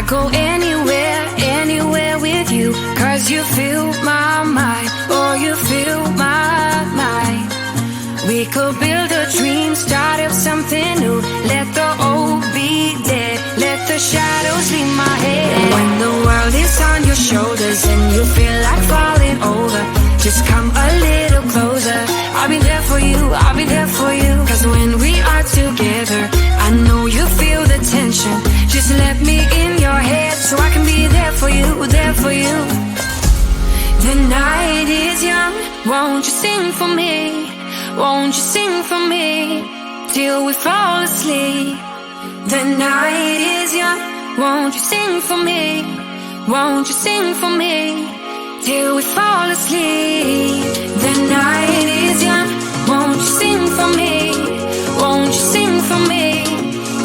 go anywhere, anywhere with you, 'cause you fill my mind, oh you fill my mind. We could build a dream, start up something new. Let the old be dead, let the shadows leave my head. And when the world is on your shoulders and you feel like falling over, just come a little closer. I'll be there for you, I'll be there for you. 'Cause when we are together, I know you feel the tension. Just let me in your head so I can be there for you, there for you. The night is young, won't you sing for me? Won't you sing for me till we fall asleep? The night is young, won't you sing for me? Won't you sing for me till we fall asleep? The night is young, won't you sing for me? Won't you sing for me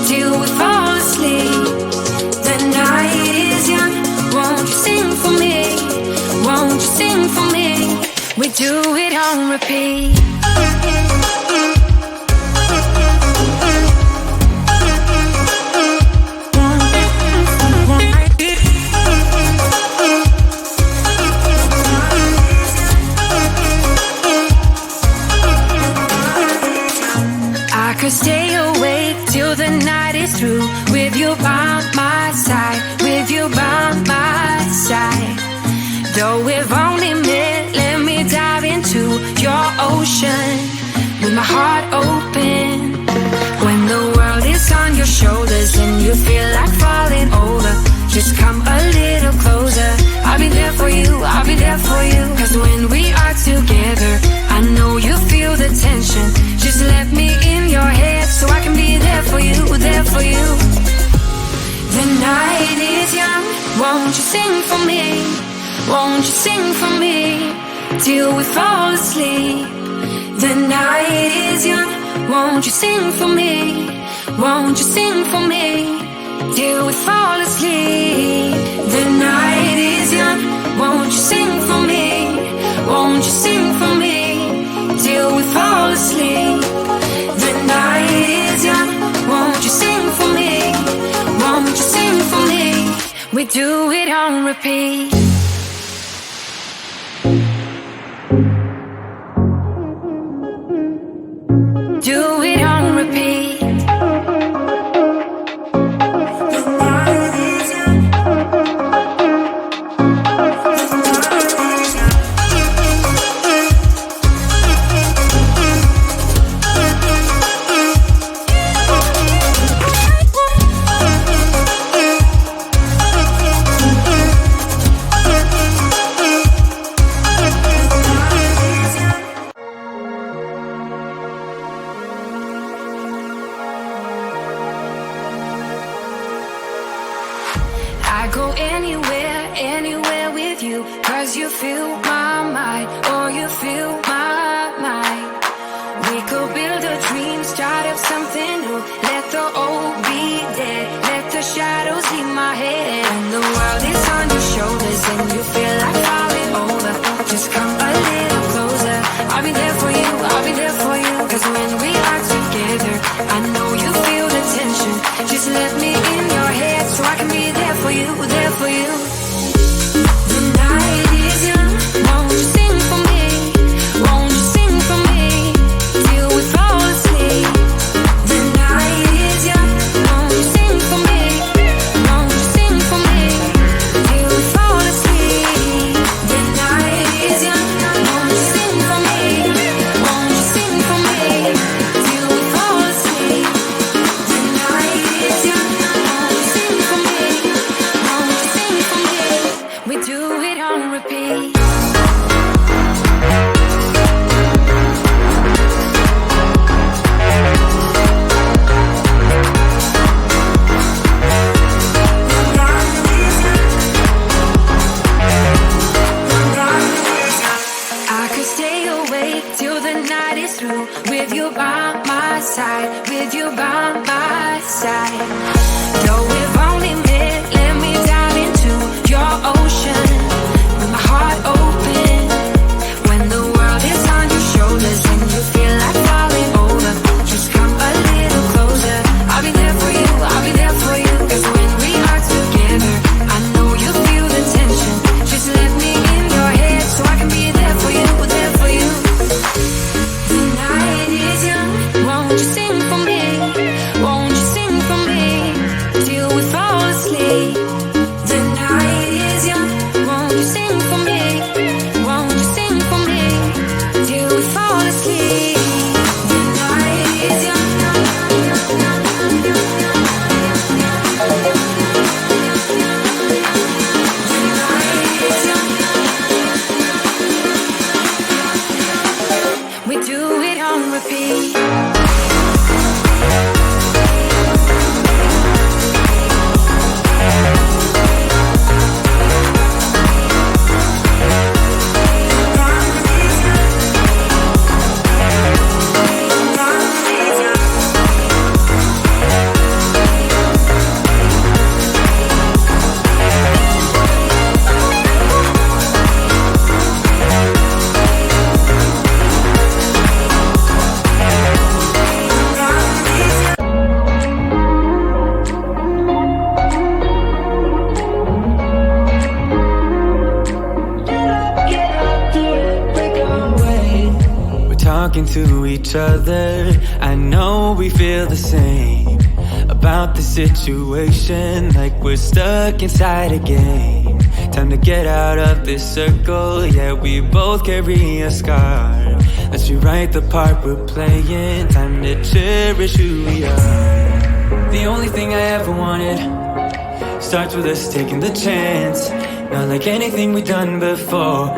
till we fall asleep? The night is young, won't you sing for me? Won't you sing for me? We do it on repeat. Stay awake till the night is through, with you by my side, with you by my side. Though we've only met, let me dive into your ocean with my heart open. When the world is on your shoulders and you feel like falling over, just come a little closer. I'll be there for you, I'll be there for you. 'Cause when we are together, I know you feel the tension. Just let me in your head so I can be there for you, there for you. The night is young, won't you sing for me? Won't you sing for me till we fall asleep? The night is young, won't you sing for me? Won't you sing for me till we fall asleep? The night is young, won't you sing for me? Won't you sing for me till we fall asleep? The night is young, won't you sing for me? Won't you sing for me? We do it on repeat. Do it on repeat. I go anywhere, anywhere with you, 'cause you fill my mind, oh you fill my mind. We could build a dream, start up something new. Let the old be dead, let the shadows leave my head. When the world is on your shoulders and you feel like falling over, just come a little closer. I'll be there for you, I'll be there for you. 'Cause when we are together, I know you feel the tension. Just let me in your head so I can be there for you, there for you. The night is young, won't you sing for me? Won't you sing for me till we fall asleep? The night is young, won't you sing for me? Won't you sing for me till we fall asleep? The night is young, won't you sing for me? Won't you sing for me till we fall asleep? The night is young, won't you sing for me? Won't you sing for me? We do it on repeat. I could stay awake till the night is through, with you by my side, with you by my side. Though we've only met, let me dive into your ocean with my heart open. When the world is on your shoulders and you feel like falling over, just come a little closer. I'll be there for you, I'll be there for you. 'Cause when we are together, talking to each other. I know we feel the same about the situation, like we're stuck inside a game. Time to get out of this circle, yeah, we both carry a scar. Let's rewrite the part we're playing, time to cherish who we are. The only thing I ever wanted starts with us taking the chance. Not like anything we've done before,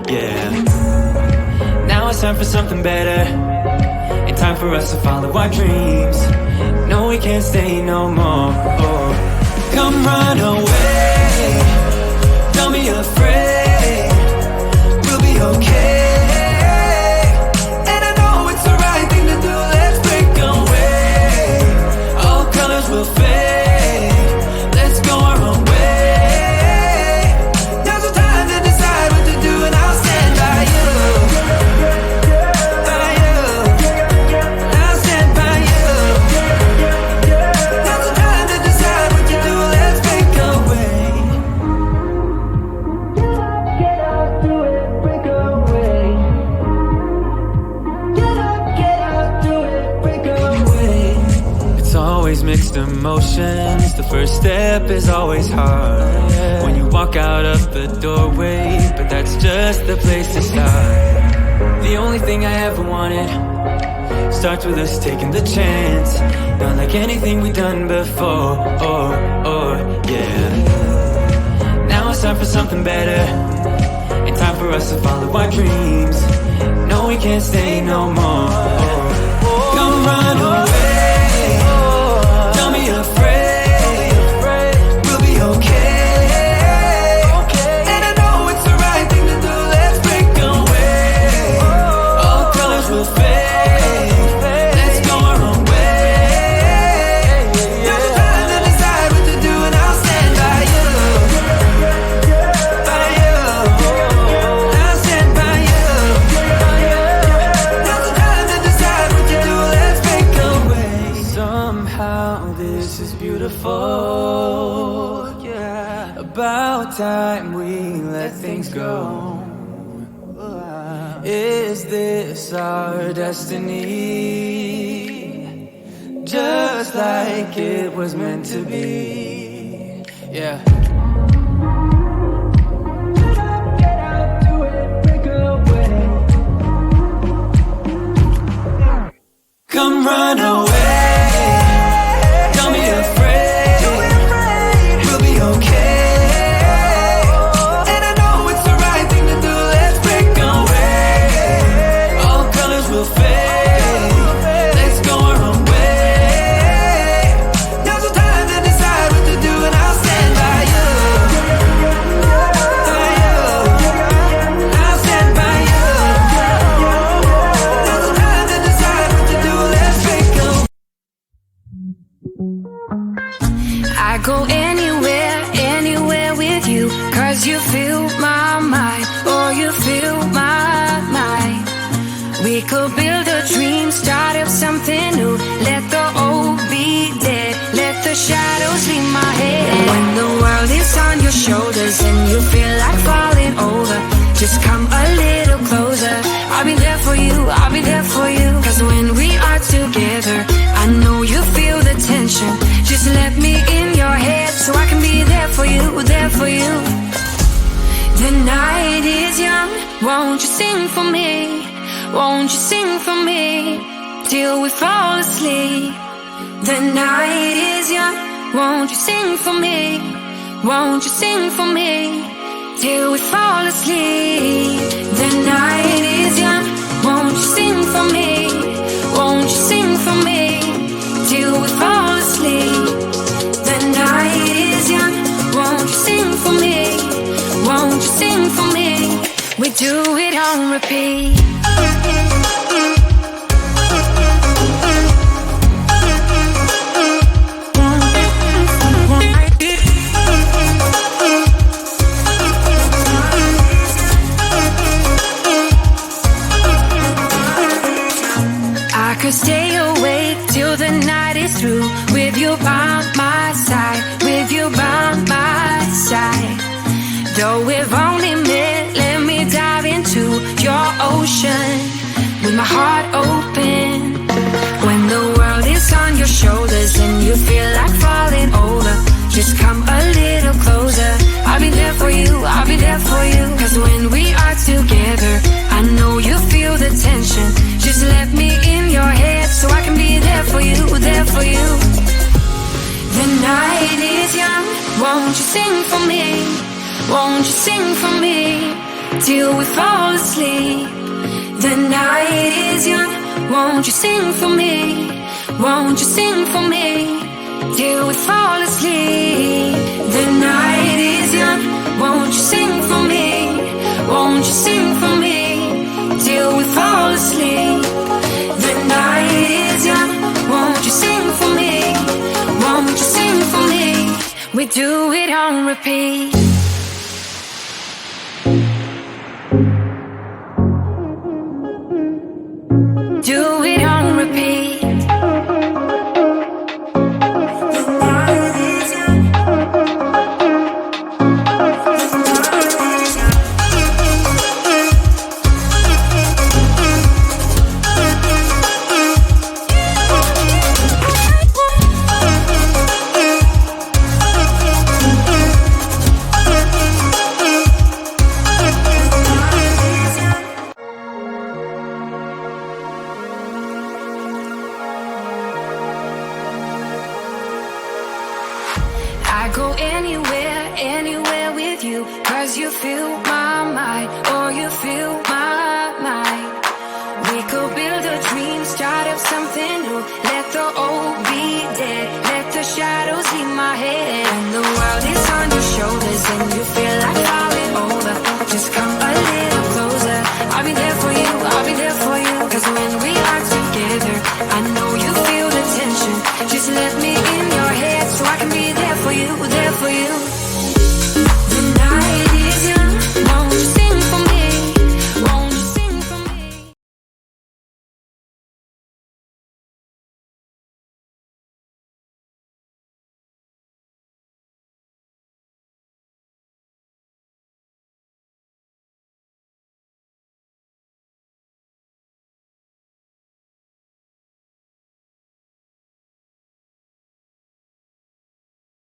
yeah. Now it's time for something better, and time for us to follow our dreams. No, we can't stay no more. Come run away, don't be afraid, we'll be okay. And I know it's the right thing to do, let's break away. All colors will fade, let's go our own way. Now's the time to decide what to do, and I'll stand by you. Mixed emotions, the first step is always hard when you walk out of the doorway, but that's just the place to start. The only thing I ever wanted starts with us taking the chance. Not like anything we've done before, yeah. Now it's time for something better, and time for us to follow our dreams. No, we can't stay no more. Come run away, afraid, we'll be okay. And I know it's the right thing to do, let's break away. All colors will fade, let's go our own way. Now's the time to decide what to do, and I'll stand by you. By you, I'll stand by you. Now's the time to decide what to do, let's break away. Somehow this is beautiful, yeah. About time we let things go. Is this our destiny? Just like it was meant to be, yeah. Get out, do it, break away. Come run away. I go anywhere with you, 'cause you fill my mind, or you fill my mind. We could build a dream, start up something new. Let the old be dead, let the shadows leave my head. And when the world is on your shoulders and you feel like falling over, just come a little closer. I'll be there for you, I'll be there for you. 'Cause when we are together, I know you feel the tension. Just let me in your head so I can be there for you, there for you. The night is young, won't you sing for me? Won't you sing for me till we fall asleep? The night is young, won't you sing for me? Won't you sing for me till we fall asleep? The night is young, won't you sing for me? Won't you sing for me till we fall asleep? The night is young, won't you sing for me? Won't you sing for me? We do it on repeat. I could stay awake till the night is through, with you by my side, with you by my side. Though we've only met, let me dive into your ocean. my heart open. When the world is on your shoulders and you feel like falling over, just come a little closer. I'll be there for you, I'll be there for you. Cause when we are together, I know you feel the tension. Just let me in your head so I can be there for you, there for you. The night is young, won't you sing for me? Won't you sing for me till we fall asleep? The night is young, won't you sing for me? Won't you sing for me till we fall asleep? The night is young, won't you sing for me? Won't you sing for me till we fall asleep? The night is young, won't you sing for me? Won't you sing for me? We do it on repeat. Do it on repeat. I go anywhere, anywhere with you, cause you fill my mind, or you fill